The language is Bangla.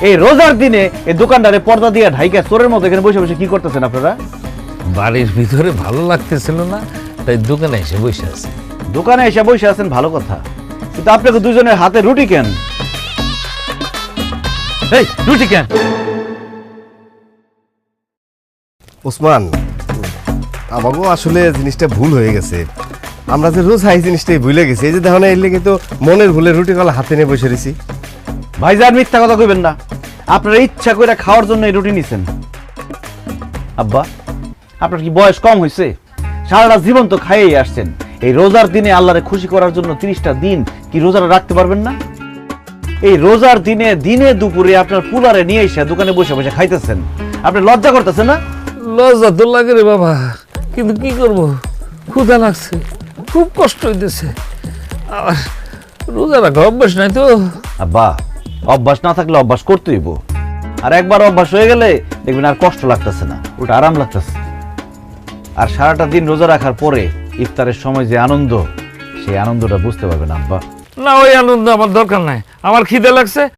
এই রোজার দিনে এই দোকানদারে পর্দা দিয়ে ঢাইকা চোরের মতো এখানে বসে বসে কি করতেছেন আপনারা? বাড়ির ভিতরে ভালো লাগতেছিল না, তাই দোকানে এসে বসে আছে। দোকানে এসে বসে আছেন ভালো কথা, কিন্তু আপনাকে দুজনের হাতে রুটি কেন? এই রুটি কেন? ওসমান, আমাকেও আসলে জিনিসটা ভুল হয়ে গেছে। আমরা যে রোজ হাই জিনিসটাই ভুলে গেছি। এই যে দেখো না, এলে কিন্তু মনের ভুলে রুটি কলা হাতে নিয়ে বসে রয়েছি। ভাইজান মিথ্যা কথা কইবেন না, আপনারা ইচ্ছা করে খাওয়ার জন্য এই রুটি নিছেন। আব্বা, আপনার কি বয়স কম হয়েছে? সারাটা জীবন তো খাইয়েই আসছেন। এই রোজার দিনে আল্লাহরে খুশি করার জন্য 30টা দিন কি রোজাটা রাখতে পারবেন না? এই রোজার দিনে দিনে দুপুরে আপনার পুলারে নিয়ে এসে দোকানে বসে বসে খাইতেছেন, আপনি লজ্জা করতেছেন না? লজ্জা তো লাগে রে বাবা, কিন্তু কি করব, ক্ষুধা লাগছে, খুব কষ্ট হইতেছে। আর রোজা রাখা অভ্যাস নাই তো। আব্বা, অভ্যাস না থাকলে অভ্যাস করতে হইব। আর একবার অভ্যাস হয়ে গেলে দেখবেন আর কষ্ট লাগতেছে না, ওটা আরাম লাগতেছে। আর সারাটা দিন রোজা রাখার পরে ইফতারের সময় যে আনন্দ, সেই আনন্দটা বুঝতে পারবেন আব্বা। না, ওই আনন্দ আমার দরকার নাই, আমার খিদে লাগছে,